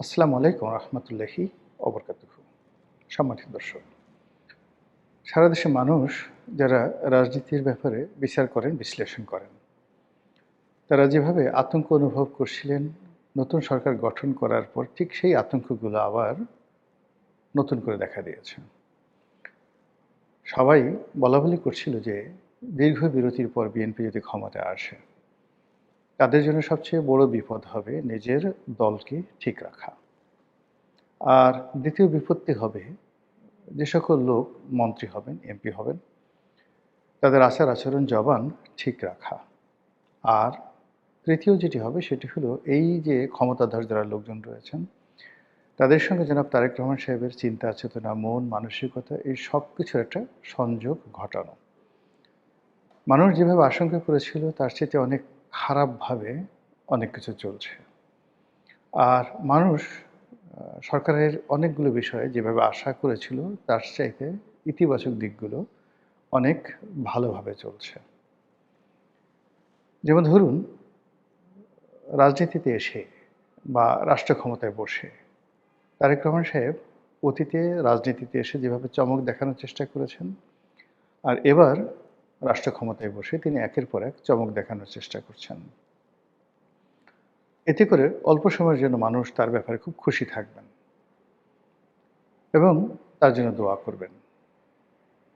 আসসালামু আলাইকুম রহমতুল্লাহি অবরকাতুহু। সম্মানিত দর্শক, সারা দেশের মানুষ যারা রাজনীতির ব্যাপারে বিচার করেন, বিশ্লেষণ করেন, তারা যেভাবে আতঙ্ক অনুভব করছিলেন নতুন সরকার গঠন করার পর, ঠিক সেই আতঙ্কগুলো আবার নতুন করে দেখা দিয়েছে। সবাই বলাবলি করছিল যে দীর্ঘ বিরতির পর বিএনপি যদি ক্ষমতায় আসে, তাদের জন্য সবচেয়ে বড় বিপদ হবে নিজের দলকে ঠিক রাখা। আর দ্বিতীয় বিপত্তি হবে যে সকল লোক মন্ত্রী হবেন, এমপি হবেন, তাদের আচার আচরণ জবান ঠিক রাখা। আর তৃতীয় যেটি হবে সেটি হলো এই যে ক্ষমতাধর যারা লোকজন রয়েছেন, তাদের সঙ্গে জনাব তারেক রহমান সাহেবের চিন্তা চেতনা, মন মানসিকতা, এই সব কিছুর একটা সংযোগ ঘটানো। মানুষ যেভাবে আশঙ্কা করেছিল তার চেয়ে অনেক খারাপভাবে অনেক কিছু চলছে। আর মানুষ সরকারের অনেকগুলো বিষয়ে যেভাবে আশা করেছিল তার চাইতে ইতিবাচক দিকগুলো অনেক ভালোভাবে চলছে। যেমন ধরুন, রাজনীতিতে এসে বা রাষ্ট্র ক্ষমতায় বসে তারেক রহমান সাহেব অতীতে রাজনীতিতে এসে যেভাবে চমক দেখানোর চেষ্টা করেছেন, আর এবার রাষ্ট্র ক্ষমতায় বসে তিনি একের পর এক চমক দেখানোর চেষ্টা করছেন। এতে করে অল্প সময়ের জন্য মানুষ তার ব্যাপারে খুব খুশি থাকবেন এবং তার জন্য দোয়া করবেন।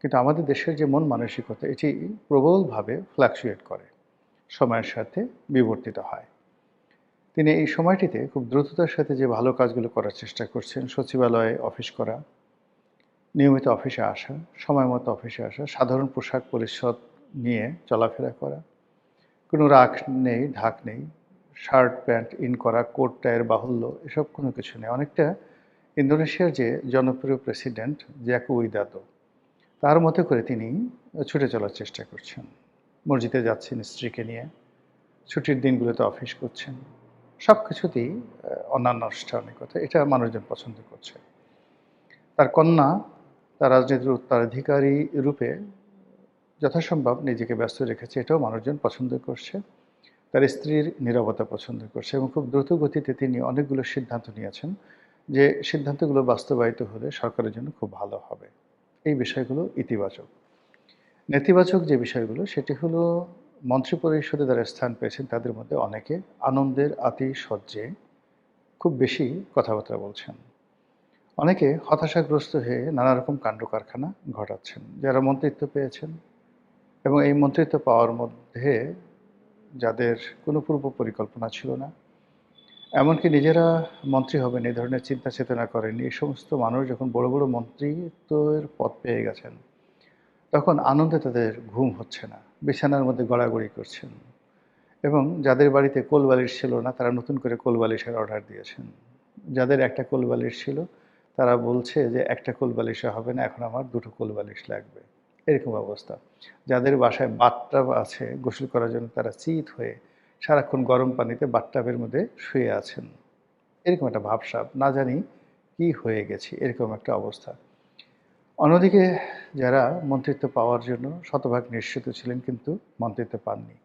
কিন্তু আমাদের দেশের যে মন মানসিকতা, এটি প্রবলভাবে ফ্লাকচুয়েট করে, সময়ের সাথে বিবর্তিত হয়। তিনি এই সময়টিতে খুব দ্রুততার সাথে যে ভালো কাজগুলো করার চেষ্টা করছেন, সচিবালয়ে অফিস করা, নিয়মিত অফিসে আসা, সময় মতো অফিসে আসা, সাধারণ পোশাক পরিচ্ছদ নিয়ে চলাফেরা করা, কোনো রাগ নেই, ঢাক নেই, শার্ট প্যান্ট ইন করা, কোট টাইয়ের বাহুল্য, এসব কোনো কিছু নেই। অনেকটা ইন্দোনেশিয়ার যে জনপ্রিয় প্রেসিডেন্ট জাকো উইদোদো, তার মতো করে তিনি ছুটে চলার চেষ্টা করছেন। মসজিদে যাচ্ছেন স্ত্রীকে নিয়ে, ছুটির দিনগুলোতে অফিস করছেন, সব কিছুতেই অন্যান্য আনুষ্ঠানিকতা, এটা মানুষজন পছন্দ করছে। তার কন্যা তার রাজনীতির উত্তরাধিকারী রূপে যথাসম্ভব নিজেকে ব্যস্ত রেখেছে, এটাও মানুষজন পছন্দ করছে। তার স্ত্রীর নীরবতা পছন্দ করছে এবং খুব দ্রুত গতিতে তিনি অনেকগুলো সিদ্ধান্ত নিয়েছেন, যে সিদ্ধান্তগুলো বাস্তবায়িত হলে সরকারের জন্য খুব ভালো হবে। এই বিষয়গুলো ইতিবাচক। নেতিবাচক যে বিষয়গুলো সেটি হলো, মন্ত্রিপরিষদে যারা স্থান পেয়েছেন তাদের মধ্যে অনেকে আনন্দের আতিশয্যে খুব বেশি কথাবার্তা বলছেন। অনেকে হতাশাগ্রস্ত হয়ে নানা রকম কাণ্ড কারখানা ঘটাচ্ছেন। যারা মন্ত্রিত্ব পেয়েছেন এবং এই মন্ত্রিত্ব পাওয়ার মধ্যে যাদের কোনো পূর্ব পরিকল্পনা ছিল না, এমনকি নিজেরা মন্ত্রী হবেন এই ধরনের চিন্তা চেতনা করেননি, এই সমস্ত মানুষ যখন বড় বড় মন্ত্রিত্বের পদ পেয়ে গেছেন, তখন আনন্দে তাদের ঘুম হচ্ছে না, বিছানার মধ্যে গড়াগড়ি করছেন। এবং যাদের বাড়িতে কোলবালিশ ছিল না, তারা নতুন করে কোলবালিশের অর্ডার দিয়েছেন। যাদের একটা কোলবালিশ ছিল, তারা বলছে যে একটা কোলবালিশে হবে না, এখন আমার দুটো কোলবালিশ লাগবে, এরকম অবস্থা। যাদের বাসায় বাথটাব আছে গোসল করার জন্য, তারা চিত হয়ে সারাক্ষণ গরম পানিতে বাথটাবের মধ্যে শুয়ে আছেন। এরকম একটা ভাবসাব, না জানি কি হয়ে গেছি, এরকম একটা অবস্থা। অন্যদিকে যারা মন্ত্রিত্ব পাওয়ার জন্য শতভাগ নিশ্চিত ছিলেন কিন্তু মন্ত্রিত্ব পাননি,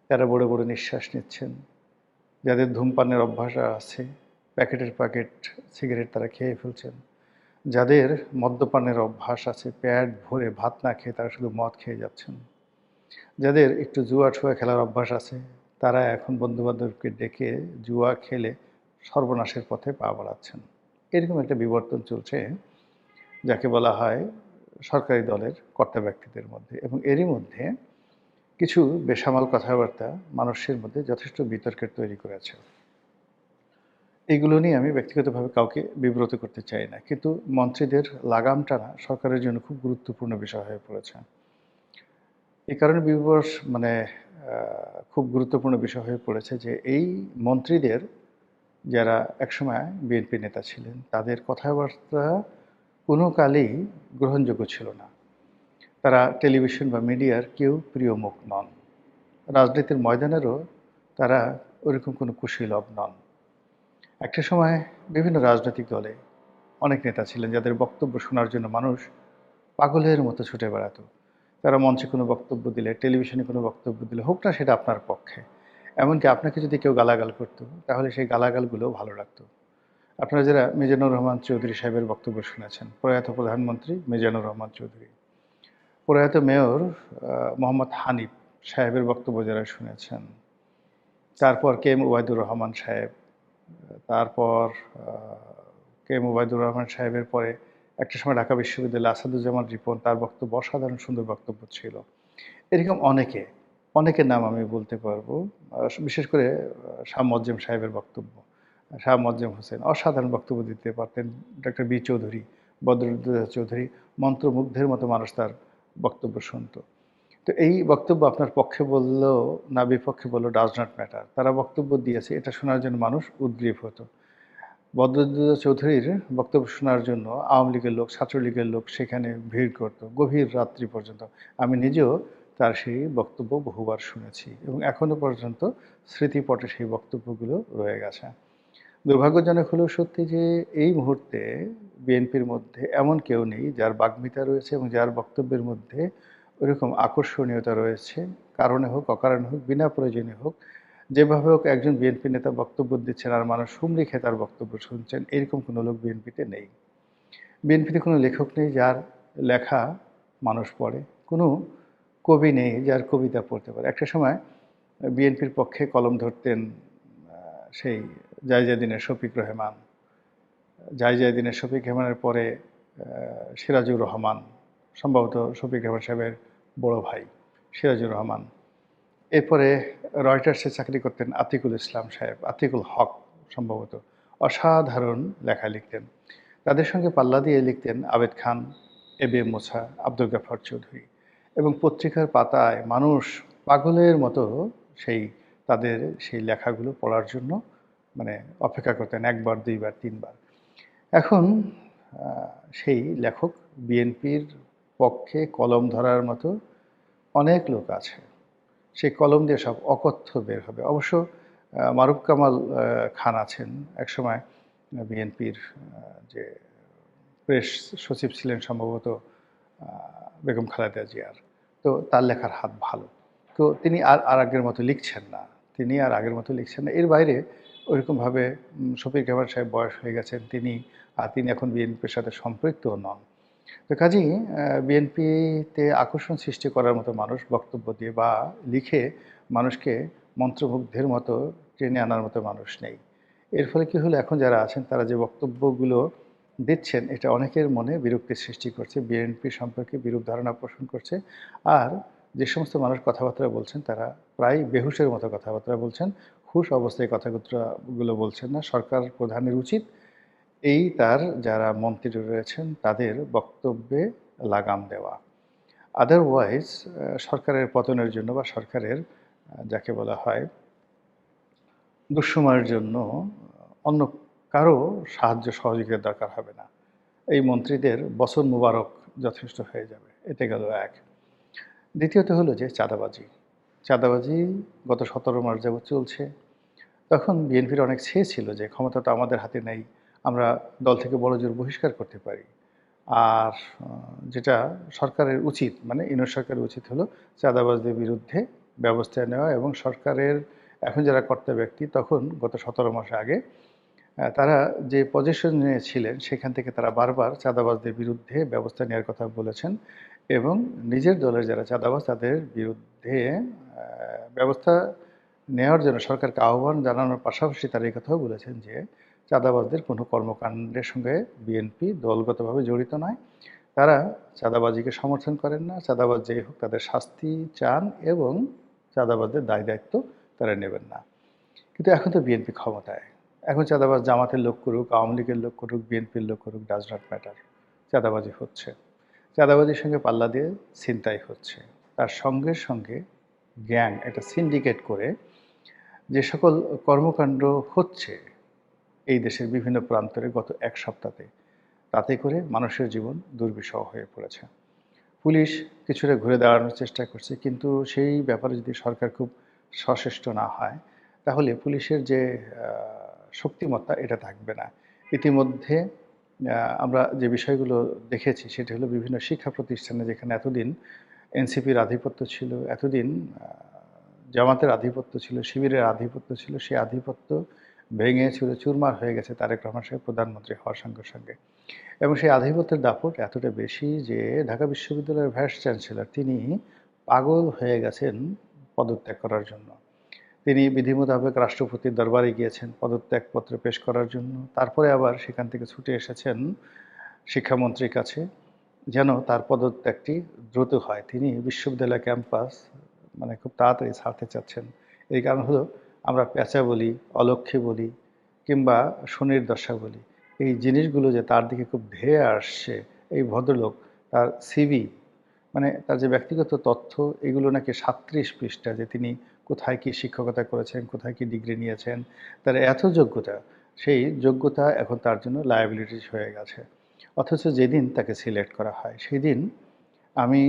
যারা বড় বড় নিঃশ্বাস নিচ্ছেন, যাদের ধূমপানের অভ্যাস আছে, প্যাকেটের প্যাকেট সিগারেট তারা খেয়ে ফেলছেন, যাদের মদ্যপানের অভ্যাস আছে, পেট ভরে ভাত না খেয়ে তারা শুধু মদ খেয়ে যাচ্ছেন, যাদের একটু জুয়া ঠুয়া খেলার অভ্যাস আছে, তারা এখন বন্ধুবান্ধবকে ডেকে জুয়া খেলে সর্বনাশের পথে পা বাড়াচ্ছেন। এরকম একটা বিবর্তন চলছে, যাকে বলা হয় সরকারি দলের কর্তা ব্যক্তিদের মধ্যে। এবং এরই মধ্যে কিছু বেসামাল কথাবার্তা মানুষের মধ্যে যথেষ্ট বিতর্কের তৈরি করেছে। এগুলো নিয়ে আমি ব্যক্তিগতভাবে কাউকে বিব্রত করতে চাই না, কিন্তু মন্ত্রীদের লাগাম টানা সরকারের জন্য খুব গুরুত্বপূর্ণ বিষয় হয়ে পড়েছে। এই কারণে খুব গুরুত্বপূর্ণ বিষয় হয়ে পড়েছে যে এই মন্ত্রীদের, যারা একসময় বিএনপি নেতা ছিলেন, তাদের কথাবার্তা কোনো কালেই গ্রহণযোগ্য ছিল না। তারা টেলিভিশন বা মিডিয়ার কেউ প্রিয় মুখ নন। রাজনীতির ময়দানেরও তারা ওরকম কোনো কুশীলব নন। একটা সময় বিভিন্ন রাজনৈতিক দলে অনেক নেতা ছিলেন যাদের বক্তব্য শোনার জন্য মানুষ পাগলের মতো ছুটে বেড়াতো। তারা মঞ্চে কোনো বক্তব্য দিলে, টেলিভিশনে কোনো বক্তব্য দিলে, হোক না সেটা আপনার পক্ষে, এমনকি আপনাকে যদি কেউ গালাগাল করতো, তাহলে সেই গালাগালগুলোও ভালো লাগতো। আপনারা যারা মিজানুর রহমান চৌধুরী সাহেবের বক্তব্য শুনেছেন, প্রয়াত প্রধানমন্ত্রী মিজানুর রহমান চৌধুরী, প্রয়াত মেয়র মোহাম্মদ হানিফ সাহেবের বক্তব্য যারা শুনেছেন, তারপর কে এম ওবায়দুর রহমান সাহেব, তারপর কে এম ওবায়দুর রহমান সাহেবের পরে একটা সময় ঢাকা বিশ্ববিদ্যালয়ে আসাদুজ্জামান রিপন, তার বক্তব্য অসাধারণ সুন্দর বক্তব্য ছিল। এরকম অনেকের নাম আমি বলতে পারবো। বিশেষ করে শাহ মোয়াজ্জেম সাহেবের বক্তব্য, শাহ মোয়াজ্জেম হোসেন অসাধারণ বক্তব্য দিতে পারতেন। ডক্টর বি চৌধুরী, বদরুদ্দোজা চৌধুরী, মন্ত্রমুগ্ধের মতো মানুষ তার বক্তব্য শুনতো। তো এই বক্তব্য আপনার পক্ষে বললেও না বিপক্ষে বললেও ডাজ নট ম্যাটার, তারা বক্তব্য দিয়েছে, এটা শোনার জন্য মানুষ উদ্গ্রীব হতো। বদরুদ্দোজা চৌধুরীর বক্তব্য শোনার জন্য আওয়ামী লীগের লোক, ছাত্রলীগের লোক সেখানে ভিড় করত গভীর রাত্রি পর্যন্ত। আমি নিজেও তার সেই বক্তব্য বহুবার শুনেছি এবং এখনও পর্যন্ত স্মৃতিপটে সেই বক্তব্যগুলো রয়ে গেছে। দুর্ভাগ্যজনক হলেও সত্যি যে এই মুহূর্তে বিএনপির মধ্যে এমন কেউ নেই যার বাগ্মিতা রয়েছে এবং যার বক্তব্যের মধ্যে ওইরকম আকর্ষণীয়তা রয়েছে, কারণে হোক অকারণে হোক, বিনা প্রয়োজনে হোক, যেভাবে হোক একজন বিএনপি নেতা বক্তব্য দিচ্ছেন আর মানুষ হুমড়ি খেয়ে তার বক্তব্য শুনছেন, এরকম কোনো লোক বিএনপিতে নেই। বিএনপিতে কোনো লেখক নেই যার লেখা মানুষ পড়ে, কোনো কবি নেই যার কবিতা পড়তে পারে। একটা সময় বিএনপির পক্ষে কলম ধরতেন সেই জায়জাদিনের শফিক রহমান, জায়জাদিনের শফিক রহমানের পরে সিরাজুর রহমান, সম্ভবত শফিক রহমান সাহেবের বড় ভাই সিরাজুর রহমান। এরপরে রয়টার্সে চাকরি করতেন আতিকুল ইসলাম সাহেব, আতিকুল হক সম্ভবত, অসাধারণ লেখা লিখতেন। তাদের সঙ্গে পাল্লা দিয়ে লিখতেন আবেদ খান, এ বি এম মোছা, আব্দুল গাফফার চৌধুরী, এবং পত্রিকার পাতায় মানুষ পাগলের মতো তাদের সেই লেখাগুলো পড়ার জন্য মানে অপেক্ষা করতেন, একবার দুইবার তিনবার। এখন সেই লেখক বিএনপির পক্ষে কলম ধরার মতো অনেক লোক আছে, সেই কলম দিয়ে সব অকথ্য বের হবে। অবশ্য মারুফ কামাল খান আছেন, একসময় বিএনপির যে প্রেস সচিব ছিলেন সম্ভবত বেগম খালেদা জিয়ার, তো তার লেখার হাত ভালো। তো তিনি আর আগের মতো লিখছেন না, এর বাইরে ওইরকমভাবে শফিক রহমান সাহেব বয়স হয়ে গেছেন, তিনি এখন বিএনপির সাথে সম্পৃক্তও নন। তো কাজেই বিএনপিতে আকর্ষণ সৃষ্টি করার মতো মানুষ বক্তব্য দিয়ে বা লিখে মানুষকে মন্ত্রমুগ্ধের মতো টেনে আনার মতো মানুষ নেই। এর ফলে কী হলো, এখন যারা আছেন তারা যে বক্তব্যগুলো দিচ্ছেন এটা অনেকের মনে বিরক্তির সৃষ্টি করছে, বিএনপি সম্পর্কে বিরূপ ধারণা পোষণ করছে। আর যে সমস্ত মানুষ কথাবার্তা বলছেন তারা প্রায় বেহুশের মতো কথাবার্তা বলছেন, হুশ অবস্থায় কথাগুলো বলছেন না। সরকার প্রধানের উচিত তার যারা মন্ত্রী রয়েছেন তাদের বক্তব্যে লাগাম দেওয়া। আদারওয়াইজ সরকারের পতনের জন্য বা সরকারের যাকে বলা হয় দুঃসময়ের জন্য অন্য কারো সাহায্য সহযোগিতার দরকার হবে না। এই মন্ত্রীদের বছর মুবারক যথেষ্ট হয়ে যাবে। এটা গেল এক। দ্বিতীয়ত হলো যে চাঁদাবাজি গত 17 মাস যাবৎ চলছে। তখন বিএনপির অনেক ছিল যে ক্ষমতা তো আমাদের হাতে নেই, আমরা দল থেকে বড়জোর বহিষ্কার করতে পারি। আর যেটা সরকারের উচিত, মানে ইউনিট সরকারের উচিত হলো চাঁদাবাজদের বিরুদ্ধে ব্যবস্থা নেওয়া। এবং সরকারের এখন যারা কর্তা ব্যক্তি, তখন গত 17 মাস আগে তারা যে পজিশনে ছিলেন সেখান থেকে তারা বারবার চাঁদাবাজদের বিরুদ্ধে ব্যবস্থা নেওয়ার কথা বলেছেন এবং নিজের দলের যারা চাঁদাবাজ তাদের বিরুদ্ধে ব্যবস্থা নেওয়ার জন্য সরকারকে আহ্বান জানানোর পাশাপাশি তারা এই কথাও বলেছেন যে চাঁদাবাজদের কোনো কর্মকাণ্ডের সঙ্গে বিএনপি দলগতভাবে জড়িত নয়, তারা চাঁদাবাজিকে সমর্থন করেন না, চাঁদাবাজ যেই হোক তাদের শাস্তি চান এবং চাঁদাবাজদের দায় দায়িত্ব তারা নেবেন না। কিন্তু এখন তো বিএনপি ক্ষমতায়, এখন চাঁদাবাজ জামাতের লোক করুক, আওয়ামী লীগের লোক করুক, বিএনপির লোক করুক, ডাজ নট ম্যাটার, চাঁদাবাজি হচ্ছে। চাঁদাবাজির সঙ্গে পাল্লা দিয়ে ছিনতাই হচ্ছে, তার সঙ্গে সঙ্গে গ্যাং একটা সিন্ডিকেট করে যে সকল কর্মকাণ্ড হচ্ছে এই দেশের বিভিন্ন প্রান্তরে গত এক সপ্তাহে, তাতে করে মানুষের জীবন দুর্বিষহ হয়ে পড়েছে। পুলিশ কিছুটা ঘুরে দাঁড়ানোর চেষ্টা করছে, কিন্তু সেই ব্যাপারে যদি সরকার খুব সচেষ্ট না হয় তাহলে পুলিশের যে শক্তিমত্তা এটা থাকবে না। ইতিমধ্যে আমরা যে বিষয়গুলো দেখেছি সেটা হলো বিভিন্ন শিক্ষা প্রতিষ্ঠানে যেখানে এতদিন এনসিপির আধিপত্য ছিল, এতদিন জামাতের আধিপত্য ছিল, শিবিরের আধিপত্য ছিল, সেই আধিপত্য ভেঙে চুরে চুরমার হয়ে গেছে তারেক রহমান সাহেব প্রধানমন্ত্রী হওয়ার সঙ্গে সঙ্গে। এবং সেই আধিপত্যের দাপট এতটা বেশি যে ঢাকা বিশ্ববিদ্যালয়ের ভাইস চ্যান্সেলর তিনি পাগল হয়ে গেছেন পদত্যাগ করার জন্য। তিনি বিধি মোতাবেক রাষ্ট্রপতির দরবারে গিয়েছেন পদত্যাগপত্র পেশ করার জন্য। তারপরে আবার সেখান থেকে ছুটে এসেছেন শিক্ষামন্ত্রীর কাছে যেন তার পদত্যাগটি দ্রুত হয়। তিনি বিশ্ববিদ্যালয় ক্যাম্পাস খুব তাড়াতাড়ি ছাড়তে চাচ্ছেন। এই কারণ হলো আমরা পেঁচা বলি, অলক্ষী বলি কিংবা শনির দশা বলি। এই জিনিসগুলো যে তার দিকে খুব ধেয়ে আসছে, এই ভদ্রলোক তার সিভি তার যে ব্যক্তিগত তথ্য এগুলো নাকি ৩৭ পৃষ্ঠা, যে তিনি কোথায় কি শিক্ষকতা করেছেন, কোথায় কি ডিগ্রি নিয়েছেন, তার এত যোগ্যতা, সেই যোগ্যতা এখন তার জন্য লায়াবিলিটিস হয়ে গেছে। অথচ যেদিন তাকে সিলেক্ট করা হয় সেদিন আমি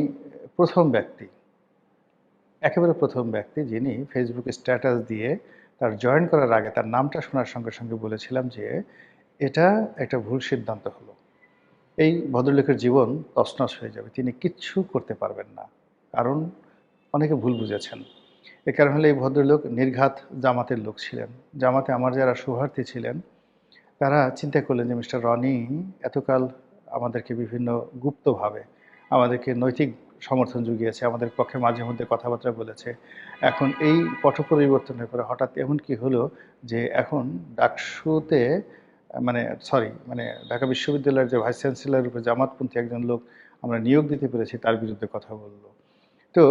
প্রথম ব্যক্তি, একেবারে প্রথম ব্যক্তি যিনি ফেসবুকে স্ট্যাটাস দিয়ে তার জয়েন করার আগে তার নামটা শোনার সঙ্গে সঙ্গে বলেছিলাম যে এটা একটা ভুল সিদ্ধান্ত হলো। এই ভদ্রলোকের জীবন তছনছ হয়ে যাবে, তিনি কিচ্ছু করতে পারবেন না। কারণ অনেকে ভুল বুঝেছেন। এ কারণ হলো এই ভদ্রলোক নির্ঘাত জামাতের লোক ছিলেন। জামাতে আমার যারা শুভার্থী ছিলেন তারা চিন্তা করলেন যে মিস্টার রনি এতকাল আমাদেরকে বিভিন্ন গুপ্তভাবে আমাদেরকে নৈতিক সমর্থন জুগিয়েছে, আমাদের পক্ষে মাঝে মধ্যে কথাবার্তা বলেছে। এখন এই পট পরিবর্তনের পরে হঠাৎ এমন কি হলো যে এখন ডাকসুতে ঢাকা বিশ্ববিদ্যালয়ের যে ভাইস চ্যান্সেলর রূপে জামাতপন্থী একজন লোক আমরা নিয়োগ দিতে পেরেছি, তার বিরুদ্ধে কথা বললো। তো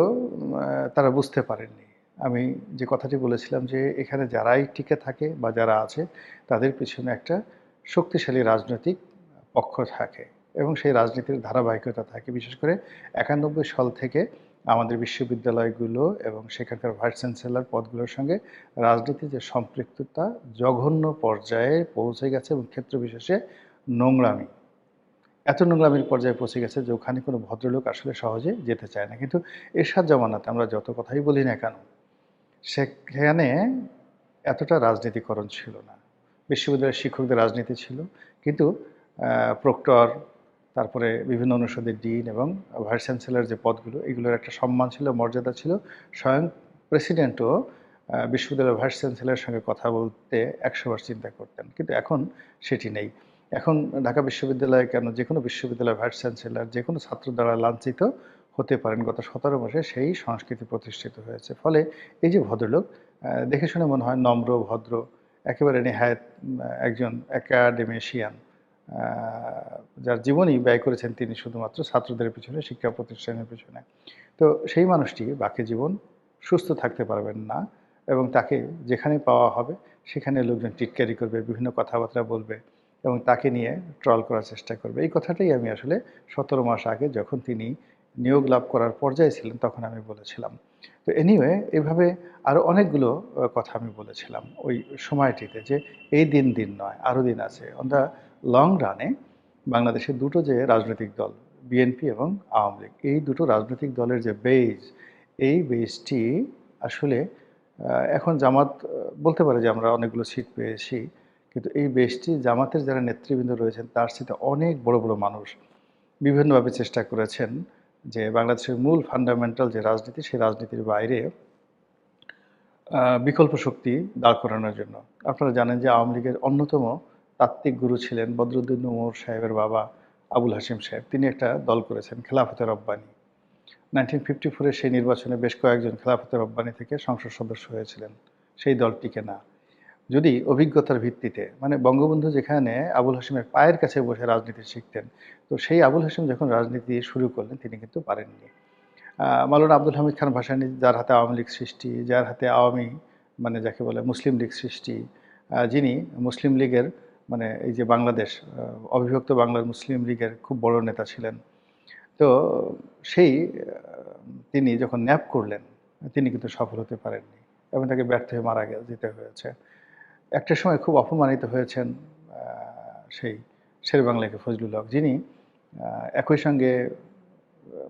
তারা বুঝতে পারেননি আমি যে কথাটি বলেছিলাম যে এখানে যারাই টিকে থাকে বা যারা আছে তাদের পিছনে একটা শক্তিশালী রাজনৈতিক পক্ষ থাকে এবং সেই রাজনীতির ধারাবাহিকতা থাকে। বিশেষ করে ৯১ সাল থেকে আমাদের বিশ্ববিদ্যালয়গুলো এবং সেখানকার ভাইস চ্যান্সেলর পদগুলোর সঙ্গে রাজনীতির যে সম্পৃক্ততা জঘন্য পর্যায়ে পৌঁছে গেছে এবং ক্ষেত্র বিশেষে নোংরামি, এত নোংরামির পর্যায়ে পৌঁছে গেছে যে ওখানে কোনো ভদ্রলোক আসলে সহজে যেতে চায় না। কিন্তু এরশাদ জামানাতে আমরা যত কথাই বলি না কেন, সেখানে এতটা রাজনীতিকরণ ছিল না। বিশ্ববিদ্যালয়ের শিক্ষকদের রাজনীতি ছিল, কিন্তু প্রক্টর, তারপরে বিভিন্ন অনুষদের ডিন এবং ভাইস চ্যান্সেলর যে পদগুলো, এগুলোর একটা সম্মান ছিল, মর্যাদা ছিল। স্বয়ং প্রেসিডেন্টও বিশ্ববিদ্যালয়ের ভাইস চ্যান্সেলরের সঙ্গে কথা বলতে ১০০ বার চিন্তা করতেন, কিন্তু এখন সেটি নেই। এখন ঢাকা বিশ্ববিদ্যালয়ে কেন, যে কোনো বিশ্ববিদ্যালয়ের ভাইস চ্যান্সেলর যে কোনো ছাত্র দ্বারা লাঞ্ছিত হতে পারেন। গত ১৭ মাসে সেই সংস্কৃতি প্রতিষ্ঠিত হয়েছে। ফলে এই যে ভদ্রলোক, দেখে শুনে মনে হয় নম্র, ভদ্র, একেবারে নেহায়েত একজন একাডেমিশিয়ান, যার জীবনই ব্যয় করেছেন তিনি শুধুমাত্র ছাত্রদের পিছনে, শিক্ষা প্রতিষ্ঠানের পিছনে। তো সেই মানুষটি বাকি জীবন সুস্থ থাকতে পারবেন না এবং তাকে যেখানে পাওয়া হবে সেখানে লোকজন টিটকারি করবে, বিভিন্ন কথাবার্তা বলবে এবং তাকে নিয়ে ট্রল করার চেষ্টা করবে। এই কথাটাই আমি আসলে ১৭ মাস আগে যখন তিনি নিয়োগ লাভ করার পর্যায়ে ছিলেন তখন আমি বলেছিলাম। তো এনিওয়ে এভাবে আরও অনেকগুলো কথা আমি বলেছিলাম ওই সময়টিতে, যে এই দিন নয়, আরও দিন আছে। অন দ্য লং রানে বাংলাদেশের দুটো যে রাজনৈতিক দল, বিএনপি এবং আওয়ামী লীগ, এই দুটো রাজনৈতিক দলের যে বেজ, এই বেজটি আসলে এখন জামাত বলতে পারে যে আমরা অনেকগুলো সিট পেয়েছি, কিন্তু এই বেজটি জামাতের যারা নেতৃবৃন্দ রয়েছেন তার সাথে অনেক বড় বড় মানুষ বিভিন্নভাবে চেষ্টা করেছেন যে বাংলাদেশের মূল ফান্ডামেন্টাল যে রাজনীতি, সেই রাজনীতির বাইরে বিকল্প শক্তি দাঁড় করানোর জন্য। আপনারা জানেন যে আওয়ামী লীগের অন্যতম তাত্ত্বিক গুরু ছিলেন বদরুদ্দীন উমর সাহেবের বাবা আবুল হাশিম সাহেব। তিনি একটা দল করেছেন খেলাফতে রব্বানী। 1954 সেই নির্বাচনে বেশ কয়েকজন খেলাফতে রব্বানী থেকে সংসদ সদস্য হয়েছিলেন। সেই দল টিকে না। যদি অভিজ্ঞতার ভিত্তিতে, বঙ্গবন্ধু যেখানে আবুল হাশিমের পায়ের কাছে বসে রাজনীতি শিখতেন, তো সেই আবুল হাশিম যখন রাজনীতি শুরু করলেন তিনি কিন্তু পারেননি। মাওলানা আব্দুল হামিদ খান ভাসানী, যার হাতে আওয়ামী লীগ সৃষ্টি, যার হাতে আওয়ামী যাকে বলে মুসলিম লীগ সৃষ্টি, যিনি মুসলিম লীগের এই যে বাংলাদেশ অবিভক্ত বাংলার মুসলিম লীগের খুব বড় নেতা ছিলেন। তো সেই তিনি যখন ন্যাপ করলেন তিনি কিন্তু সফল হতে পারেননি এবং তাকে ব্যর্থ হয়ে মারা যেতে হয়েছে। একটা সময় খুব অপমানিত হয়েছেন সেই শেরেবাংলা ফজলুল হক, যিনি একই সঙ্গে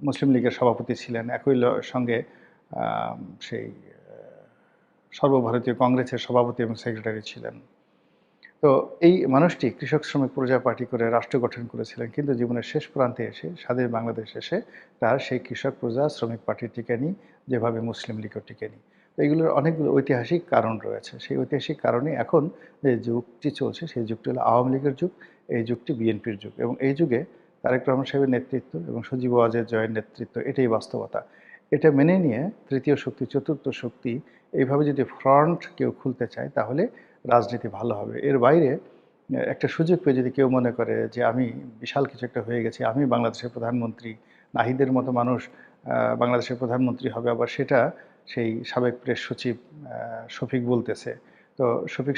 মুসলিম লীগের সভাপতি ছিলেন, একই সঙ্গে সেই সর্বভারতীয় কংগ্রেসের সভাপতি এবং সেক্রেটারি ছিলেন। তো এই মানুষটি কৃষক শ্রমিক প্রজা পার্টি করে রাষ্ট্র গঠন করেছিলেন, কিন্তু জীবনের শেষ প্রান্তে এসে স্বাধীন বাংলাদেশ এসে তার সেই কৃষক প্রজা শ্রমিক পার্টি টিকেনি, যেভাবে মুসলিম লীগও টিকেনি। তো এগুলোর অনেকগুলো ঐতিহাসিক কারণ রয়েছে। সেই ঐতিহাসিক কারণে এখন যে যুগটি চলছে সেই যুগটি হলো আওয়ামী লীগের যুগ, এই যুগটি বিএনপির যুগ এবং এই যুগে তারেক রহমান সাহেবের নেতৃত্ব এবং সজীব ওয়াজেদ জয়ের নেতৃত্ব এটাই বাস্তবতা। এটা মেনে নিয়ে তৃতীয় শক্তি, চতুর্থ শক্তি এইভাবে যদি ফ্রন্ট কেউ খুলতে চায় তাহলে রাজনীতি ভালো হবে। এর বাইরে একটা সুযোগ পেয়ে যদি কেউ মনে করে যে আমি বিশাল কিছু একটা হয়ে গেছি, আমি বাংলাদেশের প্রধানমন্ত্রী, নাহিদের মতো মানুষ বাংলাদেশের প্রধানমন্ত্রী হবে, আবার সেটা সেই সাবেক প্রেস সচিব শফিক বলতেছে। তো শফিক